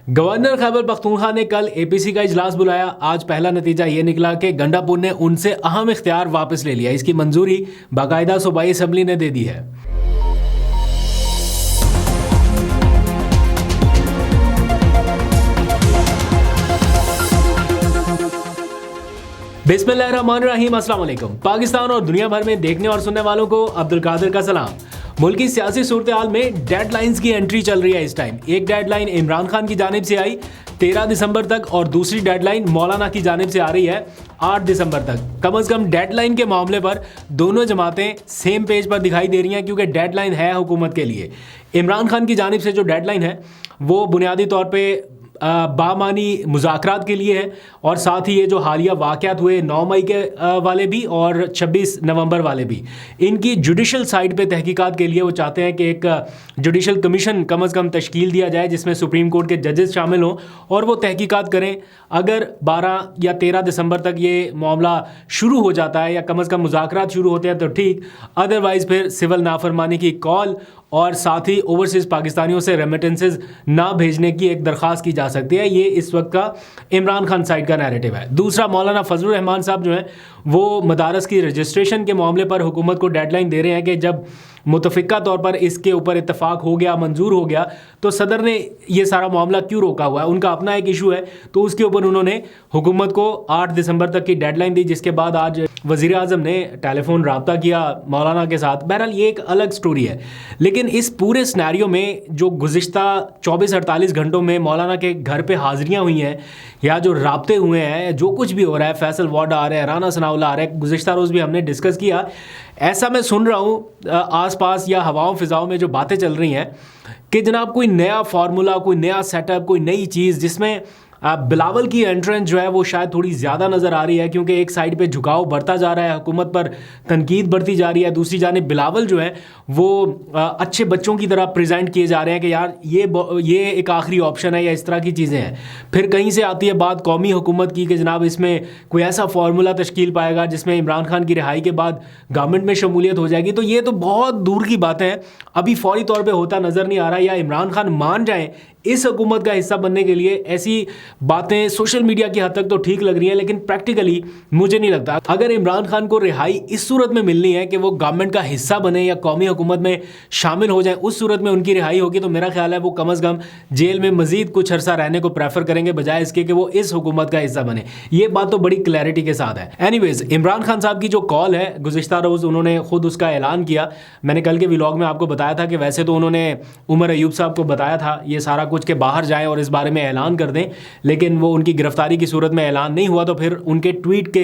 Governor Khyber Pakhtunkhwa ने कल APC का इजलास बुलाया। आज पहला नतीजा ये निकला कि गंडापुर ने उनसे अहम इख्तियार वापस ले लिया। इसकी मंजूरी बाकायदा सूबाई असम्बली ने दे दी है। बिस्मिल्लाहिर्रहमानिर्रहीम, अस्सलाम वालेकुम। पाकिस्तान और दुनिया भर में देखने और सुनने वालों को अब्दुल कादिर का सलाम। मुल्क की सियासी सूरत हाल में डेडलाइंस की एंट्री चल रही है। इस टाइम एक डेडलाइन इमरान खान की जानिब से आई 13 दिसंबर तक और दूसरी डेडलाइन मौलाना की जानिब से आ रही है 8 दिसंबर तक। कम से कम डेडलाइन के मामले पर दोनों जमातें सेम पेज पर दिखाई दे रही हैं, क्योंकि डेडलाइन है हुकूमत के लिए। इमरान खान की जानिब से जो डेडलाइन है वो बुनियादी तौर पर बामानी मुज़ाकरात के लिए है, और साथ ही ये जो हालिया वाक़यात हुए 9 मई के वाले भी और 26 नवंबर वाले भी, इनकी जुडिशल साइड पे तहकीकात के लिए वो चाहते हैं कि एक जुडिशल कमीशन कम से कम तश्कील दिया जाए जिसमें सुप्रीम कोर्ट के जजेस शामिल हों और वो तहकीकात करें। अगर 12 या 13 दिसंबर तक ये मामला शुरू हो जाता है या कम से कम मुज़ाकरात शुरू होते हैं तो ठीक, अदरवाइज़ फिर सिविल नाफरमानी की कॉल और साथ ही ओवरसीज़ पाकिस्तानियों से रेमिटेंसेस ना भेजने की एक दरख्वास्त की जा सकती है। ये इस वक्त का इमरान खान साइड का नैरेटिव है। दूसरा, मौलाना फजलुर रहमान साहब जो हैं वो मदारस की रजिस्ट्रेशन के मामले पर हुकूमत को डेडलाइन दे रहे हैं कि जब मुतफ़िका तौर पर इसके ऊपर इत्तफाक हो गया, मंजूर हो गया, तो सदर ने ये सारा मामला क्यों रोका हुआ है। उनका अपना एक इशू है, तो उसके ऊपर उन्होंने हुकूमत को 8 दिसंबर तक की डेडलाइन दी, जिसके बाद आज वज़ीर आज़म ने टेलीफोन रब्ता किया मौलाना के साथ। बहरहाल ये एक अलग स्टोरी है, लेकिन इस पूरे सिनेरियो में जो गुज़िश्ता 24-48 घंटों में मौलाना के घर पे हाज़िरियाँ हुई हैं या जो राब्ते हुए हैं, जो कुछ भी हो रहा है, फैसल वाडा आ रहे हैं, राना सनाउल्ला आ रहे हैं, गुज़िश्ता रोज़ भी हमने डिस्कस किया। ऐसा मैं सुन रहा हूँ आसपास या हवाओं फिजाओं में जो बातें चल रही हैं कि जनाब कोई नया फार्मूला, कोई नया सेटअप, कोई नई चीज़ जिसमें बिलावल की एंट्रेंस जो है वो शायद थोड़ी ज़्यादा नज़र आ रही है, क्योंकि एक साइड पे झुकाव बढ़ता जा रहा है, हुकूमत पर तनकीद बढ़ती जा रही है। दूसरी जानिब बिलावल जो है वो अच्छे बच्चों की तरह प्रेजेंट किए जा रहे हैं कि यार ये एक आखिरी ऑप्शन है या इस तरह की चीज़ें हैं। फिर कहीं से आती है बात कौमी हुकूमत की कि जनाब इसमें कोई ऐसा फार्मूला तश्कील पाएगा जिसमें इमरान खान की रिहाई के बाद गवर्नमेंट में शमूलियत हो जाएगी। तो ये तो बहुत दूर की बातें हैं, अभी फौरी तौर पर होता नज़र नहीं आ रहा। या इमरान खान मान जाएँ इस हुकूमत का हिस्सा बनने के लिए, ऐसी बातें सोशल मीडिया की हद तक तो ठीक लग रही हैं, लेकिन प्रैक्टिकली मुझे नहीं लगता। अगर इमरान खान को रिहाई इस सूरत में मिलनी है कि वो गवर्नमेंट का हिस्सा बने या कौमी हुकूमत में शामिल हो जाए, उस सूरत में उनकी रिहाई होगी तो मेरा ख्याल है वो कम अज़ कम जेल में मजीद कुछ अरसा रहने को प्रेफर करेंगे बजाय इसके कि वो इस हुकूमत का हिस्सा बने। ये बात तो बड़ी क्लैरिटी के साथ है। एनीवेज, इमरान खान साहब की जो कॉल है गुज़िश्ता रोज़ उन्होंने खुद उसका ऐलान किया। मैंने कल के व्लॉग में आपको बताया था कि वैसे तो उन्होंने उमर अयूब साहब को बताया था ये सारा कुछ कि बाहर जाएँ और इस बारे में ऐलान कर दें, लेकिन वो उनकी गिरफ्तारी की सूरत में ऐलान नहीं हुआ। तो फिर उनके ट्वीट के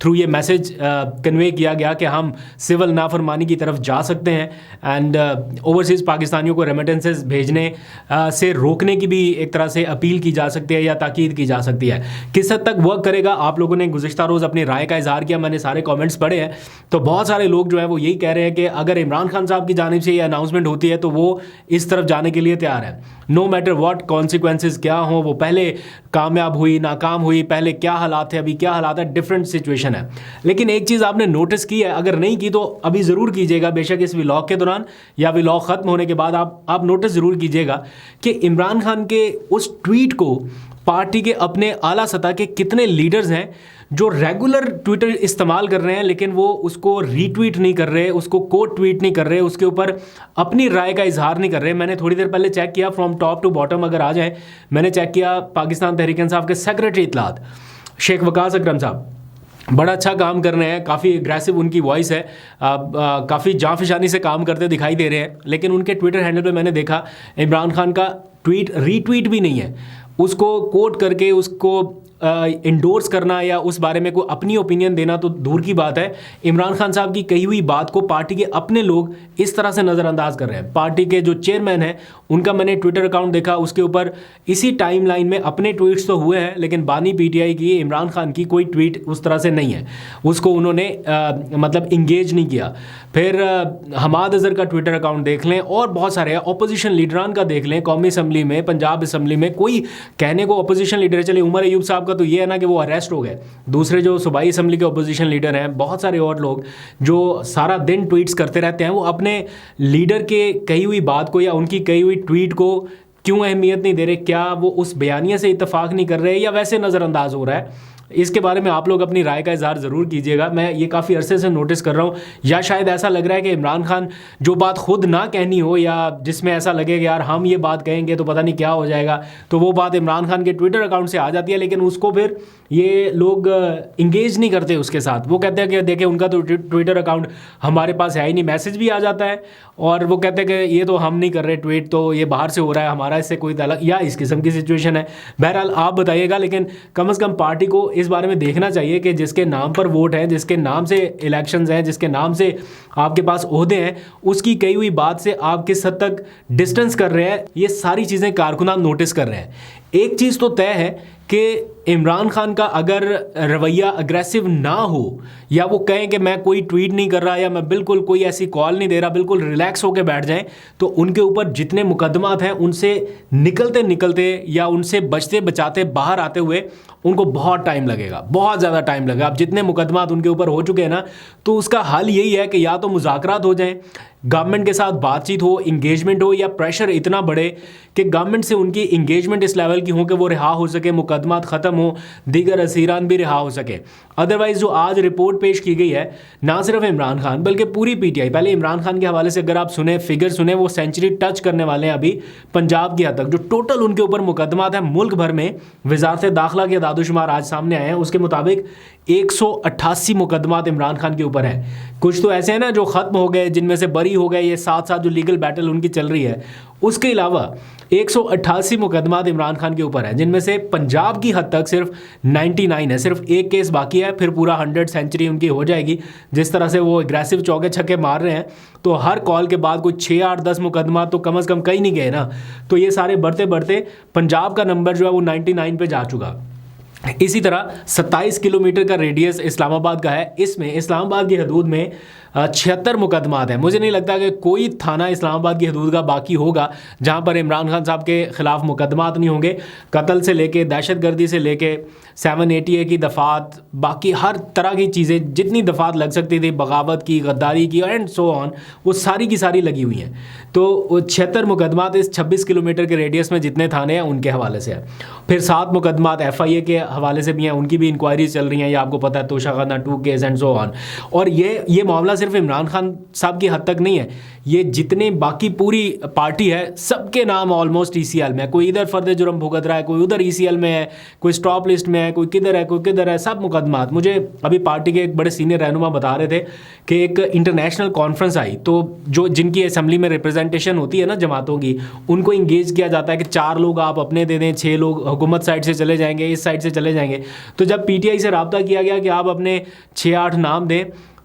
थ्रू ये मैसेज कन्वे किया गया कि हम सिविल नाफरमानी की तरफ जा सकते हैं एंड ओवरसीज़ पाकिस्तानियों को रेमिटेंसेस भेजने से रोकने की भी एक तरह से अपील की जा सकती है या ताकीद की जा सकती है। किस हद तक वर्क करेगा, आप लोगों ने गुज़िश्ता रोज़ अपनी राय का इजहार किया, मैंने सारे कॉमेंट्स पढ़े हैं। तो बहुत सारे लोग जो है वो यही कह रहे हैं कि अगर इमरान खान साहब की जानिब से ये अनाउंसमेंट होती है तो वो इस तरफ जाने के लिए तैयार है, नो मैटर व्हाट कॉन्सिक्वेंसेस क्या हों। वो पहले कामयाब हुई, नाकाम हुई, पहले क्या हालात थे, अभी क्या हालात है, डिफरेंट सिचुएशन है। लेकिन एक चीज़ आपने नोटिस की है, अगर नहीं की तो अभी ज़रूर कीजिएगा, बेशक इस व्लॉग के दौरान या व्लॉग ख़त्म होने के बाद आप नोटिस ज़रूर कीजिएगा कि इमरान खान के उस ट्वीट को पार्टी के अपने आला सतह के कितने लीडर्स हैं जो रेगुलर ट्विटर इस्तेमाल कर रहे हैं, लेकिन वो उसको रीट्वीट नहीं कर रहे, उसको कोट ट्वीट नहीं कर रहे, उसके ऊपर अपनी राय का इजहार नहीं कर रहे। मैंने थोड़ी देर पहले चेक किया, फ्रॉम टॉप टू बॉटम अगर आ जाए, मैंने चेक किया पाकिस्तान तहरीक इंसाफ के सेक्रेटरी इत्तलात शेख वकास अकरम साहब बड़ा अच्छा काम कर रहे हैं, काफ़ी एग्रेसिव उनकी वॉइस है, काफ़ी जांफशानी से काम करते दिखाई दे रहे हैं। लेकिन उनके ट्विटर हैंडल पे मैंने देखा इमरान खान का ट्वीट रीट्वीट भी नहीं है, उसको कोट करके उसको इंडोर्स करना या उस बारे में कोई अपनी ओपिनियन देना तो दूर की बात है। इमरान खान साहब की कही हुई बात को पार्टी के अपने लोग इस तरह से नज़रअंदाज कर रहे हैं। पार्टी के जो चेयरमैन हैं उनका मैंने ट्विटर अकाउंट देखा, उसके ऊपर इसी टाइमलाइन में अपने ट्वीट्स तो हुए हैं, लेकिन बानी पीटीआई की इमरान खान की कोई ट्वीट उस तरह से नहीं है, उसको उन्होंने मतलब इंगेज नहीं किया। फिर हमाद अज़हर का ट्विटर अकाउंट देख लें और बहुत सारे अपोजिशन लीडरान का देख लें, कौमी असम्बली में, पंजाब असम्बली में कोई कहने को अपोजिशन लीडर, चले उमर अयूब साहब का तो ये है ना कि वो अरेस्ट हो गए, दूसरे जो सूबाई असम्बली के अपोजिशन लीडर हैं, बहुत सारे और लोग जो सारा दिन ट्वीट्स करते रहते हैं, वो अपने लीडर के कही हुई बात को या उनकी कही हुई ट्वीट को क्यों अहमियत नहीं दे रहे, क्या वो उस बयानिया से इत्तेफाक नहीं कर रहे या वैसे नज़रअंदाज हो रहा है, इसके बारे में आप लोग अपनी राय का इजहार ज़रूर कीजिएगा। मैं ये काफ़ी अरसे से नोटिस कर रहा हूँ, या शायद ऐसा लग रहा है कि इमरान खान जो बात खुद ना कहनी हो या जिसमें ऐसा लगे कि यार हम ये बात कहेंगे तो पता नहीं क्या हो जाएगा, तो वो बात इमरान खान के ट्विटर अकाउंट से आ जाती है, लेकिन उसको फिर ये लोग इंगेज नहीं करते उसके साथ। वो कहते हैं कि देखें उनका तो ट्विटर अकाउंट हमारे पास है ही नहीं, मैसेज भी आ जाता है और वो कहते हैं कि ये तो हम नहीं कर रहे ट्वीट, तो ये बाहर से हो रहा है, हमारा इससे कोई ताल्लुक, या इस किस्म की सिचुएशन है। बहरहाल आप बताइएगा, लेकिन कम से कम पार्टी को इस बारे में देखना चाहिए कि जिसके नाम पर वोट हैं, जिसके नाम से इलेक्शंस हैं, जिसके नाम से आपके पास ओहदे हैं, उसकी कही हुई बात से आप किस हद तक डिस्टेंस कर रहे हैं, ये सारी चीज़ें कारकुनान नोटिस कर रहे हैं। एक चीज़ तो तय है कि इमरान खान का अगर रवैया अग्रेसिव ना हो या वो कहें कि मैं कोई ट्वीट नहीं कर रहा या मैं बिल्कुल कोई ऐसी कॉल नहीं दे रहा, बिल्कुल रिलैक्स होकर बैठ जाएं, तो उनके ऊपर जितने मुकदमात हैं उनसे निकलते निकलते या उनसे बचते बचाते बाहर आते हुए उनको बहुत टाइम लगेगा, बहुत ज़्यादा टाइम लगेगा। अब जितने मुकदमात उनके ऊपर हो चुके हैं ना, तो उसका हल यही है कि या तो मुज़ाकरात हो जाएं, गवर्नमेंट के साथ बातचीत हो, इंगेजमेंट हो, या प्रेशर इतना बढ़े कि गवर्नमेंट से उनकी इंगेजमेंट इस लेवल की हो कि वो रिहा हो सके, मुकदमात ख़त्म हो, दीगर असीरान भी रिहा हो सके। अदरवाइज़ जो आज रिपोर्ट पेश की गई है, ना सिर्फ इमरान खान बल्कि पूरी पीटीआई, पहले इमरान खान के हवाले से अगर आप सुने, फिगर सुने, वो सेंचुरी टच करने वाले हैं अभी पंजाब की हद तक। जो टोटल उनके ऊपर मुकदमात हैं मुल्क भर में, वजारत दाखिला के दादोशुमार आज सामने आए हैं, उसके मुताबिक 188 मुकदमात इमरान खान के ऊपर हैं। कुछ तो ऐसे हैं ना जो ख़त्म हो गए, जिनमें से बरी हो गए, ये साथ साथ जो लीगल बैटल उनकी चल रही है, उसके अलावा 188 मुकदमात इमरान खान के ऊपर हैं, जिनमें से पंजाब की हद तक सिर्फ 99 है, सिर्फ एक केस बाकी है, फिर पूरा 100 सेंचुरी उनकी हो जाएगी। जिस तरह से वो एग्रेसिव चौके छक्के मार रहे हैं, तो हर कॉल के बाद कुछ 6, 8, 10 मुकदमा तो कम से कम कहीं नहीं गए ना, तो ये सारे बढ़ते बढ़ते पंजाब का नंबर जो है वो 99 पे जा चुका। इसी तरह 27 किलोमीटर का रेडियस इस्लामाबाद का है, इसमें इस्लामाबाद की हदूद में 76 मुकदमात हैं। मुझे नहीं लगता कि कोई थाना इस्लामाबाद की हदूद का बाकी होगा जहां पर इमरान खान साहब के ख़िलाफ़ मुकदमात नहीं होंगे। कत्ल से लेके, दहशतगर्दी से लेके, 780A की दफ़ात, बाकी हर तरह की चीज़ें, जितनी दफ़ात लग सकती थी, बगावत की, गद्दारी की एंड सो ऑन, वो सारी की सारी लगी हुई हैं। तो 76 मुकदमात इस 26 किलोमीटर के रेडियस में जितने थाने हैं उनके हवाले से है। फिर 7 मुकदमात FIA के हवाले से भी हैं, उनकी भी इंक्वायरीज चल रही हैं, ये आपको पता है, Toshakhana 2 case and so on. और ये मामला सिर्फ इमरान खान साहब की हद तक नहीं है, ये जितने बाकी पूरी पार्टी है सबके नाम ऑलमोस्ट ECL में है। कोई इधर फर्द जुर्म भुगत रहा है, कोई उधर ECL में है, कोई स्टॉप लिस्ट में है, कोई किधर है, कोई किधर है, सब मुकदमात। मुझे अभी पार्टी के एक बड़े सीनियर रहनुमा बता रहे थे कि एक इंटरनेशनल कॉन्फ्रेंस आई, तो जो जिनकी असेंबली में रिप्रेजेंटेशन होती है ना जमातों की, उनको इंगेज किया जाता है कि 4 लोग आप अपने दे दें, 6 लोग हुकूमत साइड से चले जाएंगे, इस साइड से चले जाएंगे। तो जब PTI से रब्ता किया गया कि आप अपने 6-8 नाम दें,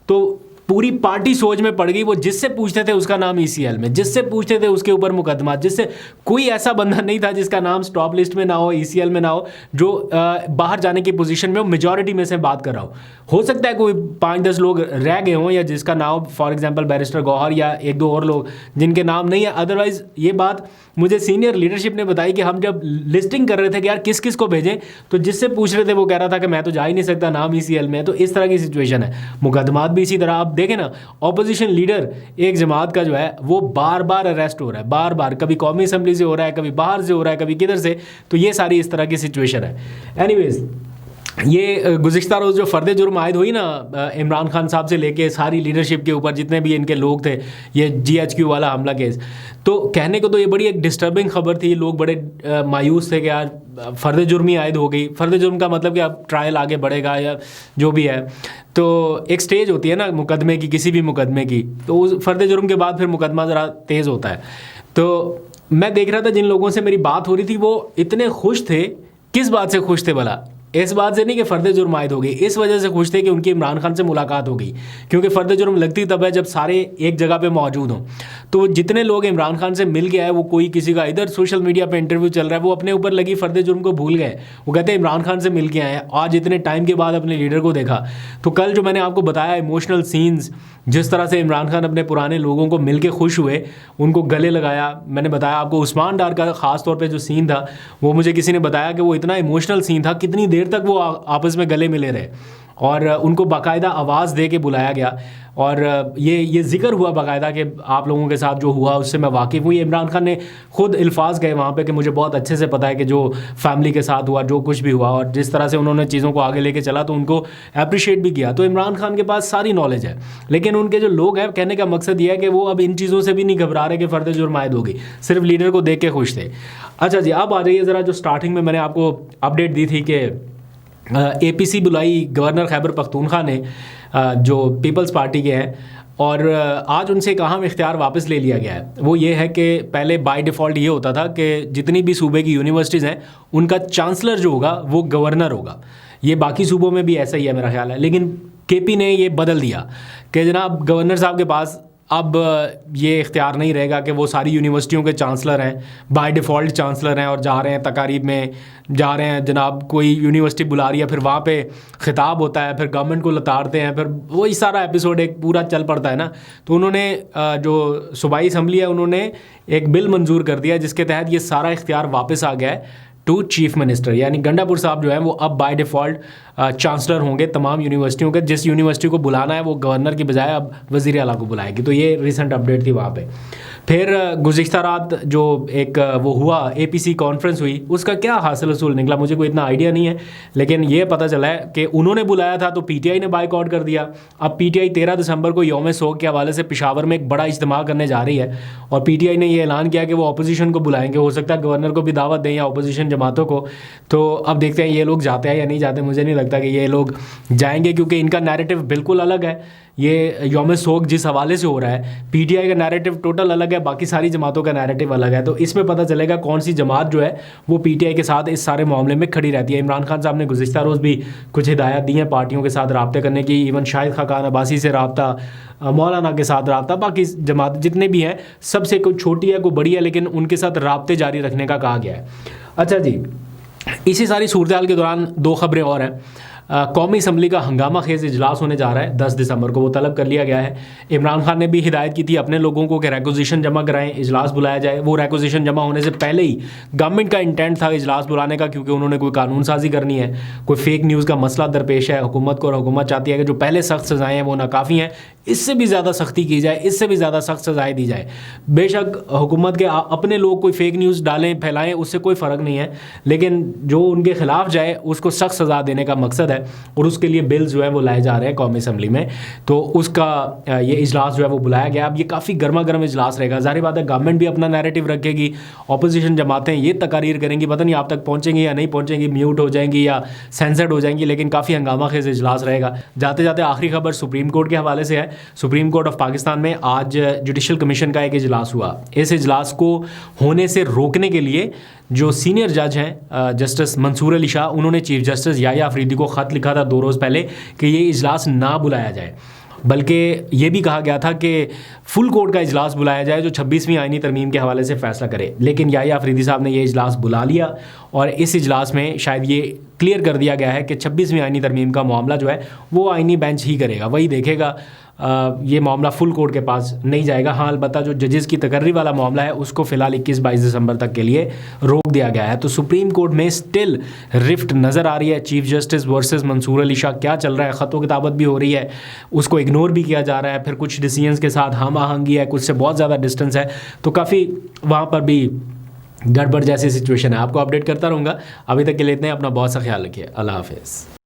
तो पूरी पार्टी सोच में पड़ गई। वो जिससे पूछते थे उसका नाम ECL में, जिससे पूछते थे उसके ऊपर मुकदमा, जिससे कोई ऐसा बंदा नहीं था जिसका नाम स्टॉप लिस्ट में ना हो, ECL में ना हो, जो बाहर जाने की पोजीशन में हो। मेजॉरिटी में से बात कर रहा हो सकता है कोई 5-10 लोग रह गए हों, या जिसका नाम फॉर एग्जांपल बैरिस्टर गौहर या 1-2 और लोग जिनके नाम नहीं है। अदरवाइज़ ये बात मुझे सीनियर लीडरशिप ने बताई कि हम जब लिस्टिंग कर रहे थे कि यार किस किस को भेजें, तो जिससे पूछ रहे थे वो कह रहा था कि मैं तो जा ही नहीं सकता, नाम ECL में है। तो इस तरह की सिचुएशन है। मुकदमात भी इसी तरह आप देखें ना, ऑपोजिशन लीडर एक जमात का जो है वो बार बार अरेस्ट हो रहा है, बार बार, कभी कौमी असम्बली से हो रहा है, कभी बाहर से हो रहा है, कभी किधर से। तो ये सारी इस तरह की सिचुएशन है। एनीवेज, ये गुज़िश्ता रोज़ जो फ़र्द जुर्म आयद हुई ना इमरान खान साहब से लेके सारी लीडरशिप के ऊपर, जितने भी इनके लोग थे, ये GHQ वाला हमला केस, तो कहने को तो ये बड़ी एक डिस्टर्बिंग खबर थी। लोग बड़े मायूस थे कि यार फ़र्द जुर्म ही आयद हो गई। फ़र्द जुर्म का मतलब कि अब ट्रायल आगे बढ़ेगा या जो भी है। तो एक स्टेज होती है ना मुकदमे की, किसी भी मुकदमे की, तो उस फ़र्द जुर्म के बाद फिर मुकदमा ज़रा तेज़ होता है। तो मैं देख रहा था जिन लोगों से मेरी बात हो रही थी वो इतने खुश थे। किस बात से खुश थे भला? इस बात से नहीं कि फ़र्द जुर्म आयद हो गई, इस वजह से खुश थे कि उनकी इमरान खान से मुलाकात हो गई। क्योंकि फ़र्द जुर्म लगती तब है जब सारे एक जगह पे मौजूद हों। तो जितने लोग इमरान खान से मिल गया है, वो कोई किसी का इधर सोशल मीडिया पे इंटरव्यू चल रहा है, वो अपने ऊपर लगी फ़र्द जुर्म को भूल गए। वो कहते हैं इमरान खान से मिल के आए हैं, आज इतने टाइम के बाद अपने लीडर को देखा। तो कल जो मैंने आपको बताया इमोशनल सीन्स, जिस तरह से इमरान खान अपने पुराने लोगों को मिल के खुश हुए, उनको गले लगाया। मैंने बताया आपको उस्मान डार का ख़ास तौर पे जो सीन था, वो मुझे किसी ने बताया कि वो इतना इमोशनल सीन था, कितनी देर तक वो आपस में गले मिले रहे। और उनको बाकायदा आवाज़ दे के बुलाया गया और ये ज़िक्र हुआ बाकायदा कि आप लोगों के साथ जो हुआ उससे मैं वाकिफ़ हूँ। इमरान खान ने खुद अल्फाज गए वहाँ पे कि मुझे बहुत अच्छे से पता है कि जो फैमिली के साथ हुआ, जो कुछ भी हुआ और जिस तरह से उन्होंने चीज़ों को आगे लेके चला तो उनको अप्रिशिएट भी किया। तो इमरान खान के पास सारी नॉलेज है, लेकिन उनके जो लोग हैं, कहने का मकसद ये है कि वो अब इन चीज़ों से भी नहीं घबरा रहे कि फ़र्द जुर्म आयद होगी, सिर्फ लीडर को देख के खुश थे। अच्छा जी, अब आ जाइए ज़रा जो स्टार्टिंग में मैंने आपको अपडेट दी थी कि APC बुलाई गवर्नर खैबर पख्तूनख्वा ने, जो पीपल्स पार्टी के हैं, और आज उनसे एक अहम इख्तियार वापस ले लिया गया है। वो ये है कि पहले बाय डिफ़ॉल्ट ये होता था कि जितनी भी सूबे की यूनिवर्सिटीज़ हैं उनका चांसलर जो होगा वो गवर्नर होगा। ये बाकी सूबों में भी ऐसा ही है मेरा ख्याल है, लेकिन KP ने ये बदल दिया कि जनाब गवर्नर साहब के पास अब ये इख्तियार नहीं रहेगा कि वो सारी यूनिवर्सिटियों के चांसलर हैं, बाय डिफ़ॉल्ट चांसलर हैं और जा रहे हैं तकारीब में, जा रहे हैं जनाब कोई यूनिवर्सिटी बुला रही है, फिर वहाँ पे खिताब होता है, फिर गवर्नमेंट को लताड़ते हैं, फिर वही सारा एपिसोड एक पूरा चल पड़ता है ना। तो उन्होंने जो सूबाई असम्बली है उन्होंने एक बिल मंजूर कर दिया जिसके तहत ये सारा इख्तियार वापस आ गया है टू चीफ मिनिस्टर, यानी गंडापुर साहब जो है वो अब बाय डिफ़ॉल्ट चांसलर होंगे तमाम यूनिवर्सिटियों के। जिस यूनिवर्सिटी को बुलाना है वो गवर्नर की बजाय अब वज़ीर आला को बुलाएगी। तो ये रिसेंट अपडेट थी वहाँ पे। फिर गुज़िश्ता रात जो एक वो हुआ APC कॉन्फ्रेंस हुई, उसका क्या हासिल रसूल निकला मुझे कोई इतना आइडिया नहीं है, लेकिन ये पता चला है कि उन्होंने बुलाया था तो PTI ने बाइकआउट कर दिया। अब PTI 13 दिसंबर को यौम सोग के हवाले से पेशावर में एक बड़ा इज्तिमा करने जा रही है और PTI ने ये ऐलान किया कि वो अपोजिशन को बुलाएंगे। हो सकता है गवर्नर को भी दावत दें या अपोजिशन जमातों को। तो अब देखते हैं ये लोग जाते हैं या नहीं जाते। मुझे नहीं लगता कि ये लोग जाएंगे क्योंकि इनका नैरेटिव बिल्कुल अलग है। ये यौम सोग जिस हवाले से हो रहा है, PTI का नैरेटिव टोटल अलग है, बाकी सारी जमातों का नैरेटिव अलग है। तो इसमें पता चलेगा कौन सी जमात जो है वो PTI के साथ इस सारे मामले में खड़ी रहती है। इमरान खान साहब ने गुज़िश्ता रोज़ भी कुछ हिदायत दी हैं पार्टियों के साथ रब्ते करने की, इवन शाहिद खाकान अब्बासी से रब्ता, मौलाना के साथ रब्ता, बाकी जमात जितने भी हैं सबसे कोई छोटी है कोई बड़ी है, लेकिन उनके साथ रब्ते जारी रखने का कहा गया है। अच्छा जी, इसी सारी सूरत हाल के दौरान दो खबरें और हैं। कौमी असम्बली का हंगामा खेज इजलास होने जा रहा है 10 दिसंबर को, वो तलब कर लिया गया है। इमरान खान ने भी हिदायत की थी अपने लोगों को कि रिक्वेजिशन जमा कराएं, इजलास बुलाया जाए। वो रिक्वेजिशन जमा होने से पहले ही गवर्नमेंट का इंटेंट था इजलास बुलाने का, क्योंकि उन्होंने कोई कानून साजी करनी है, कोई फेक न्यूज़ का मसला दरपेश है हुकूमत को, और हुकूमत चाहती है कि जो पहले सख्त सज़ाएँ हैं वो नाकाफ़ी हैं, इससे भी ज़्यादा सख्ती की जाए, इससे भी ज़्यादा सख्त सज़ाएँ दी जाए। बेशक हुकूमत के अपने लोग कोई फेक न्यूज़ डालें फैलाएँ उससे कोई फ़र्क नहीं है, लेकिन जो उनके ख़िलाफ़ जाए उसको सख्त सज़ा देने का मकसद है और उसके लिए बिल जो है वो लाए जा रहे हैं कौमी असम्बली में। तो उसका ये इजलास जो है वो बुलाया गया। अब ये काफ़ी गर्मा गर्म इजलास रहेगा। ज़ाहिर बात है गवर्नमेंट भी अपना नैरेटिव रखेगी, अपोजिशन जमातें ये तकारीर करेंगी, पता नहीं आप तक पहुँचेंगी या नहीं पहुँचेंगी, म्यूट हो जाएंगी या सेंसर्ड हो जाएंगी, लेकिन काफ़ी हंगामा खेज इजलास रहेगा। जाते जाते आखिरी खबर सुप्रीम कोर्ट के हवाले से है। सुप्रीम कोर्ट ऑफ पाकिस्तान में आज जुडिशल कमीशन का एक इजलास हुआ। इस इजलास को होने से रोकने के लिए जो सीनियर जज हैं जस्टिस मंसूर अली शाह, उन्होंने चीफ जस्टिस याह्या अफरीदी को ख़त लिखा था 2 रोज़ पहले कि ये इजलास ना बुलाया जाए, बल्कि ये भी कहा गया था कि फुल कोर्ट का इजलास बुलाया जाए जो 26वीं आईनी तरमीम के हवाले से फ़ैसला करे। लेकिन याह्या अफरीदी साहब ने ये इजलास बुला लिया और इस इजलास में शायद ये क्लियर कर दिया गया है कि 26वीं आईनी तरमीम का मामला जो है वो आईनी बेंच ही करेगा, वही देखेगा। ये मामला फुल कोर्ट के पास नहीं जाएगा। हाँ, अलबत्ता जो जजेस की तकर्री वाला मामला है उसको फ़िलहाल 21-22 दिसंबर तक के लिए रोक दिया गया है। तो सुप्रीम कोर्ट में स्टिल रिफ्ट नज़र आ रही है, chief justice versus Mansoor Ali Shah क्या चल रहा है। ख़तो किताबत भी हो रही है, उसको इग्नोर भी किया जा रहा है, फिर कुछ डिसीजंस के साथ हम आहंगी है, कुछ से बहुत ज़्यादा डिस्टेंस है, तो काफ़ी वहाँ पर भी गड़बड़ जैसी सिचुएशन है। आपको अपडेट करता रहूँगा। अभी तक के लिए इतने, अपना बहुत सा ख्याल रखिए। अल्लाह हाफिज़।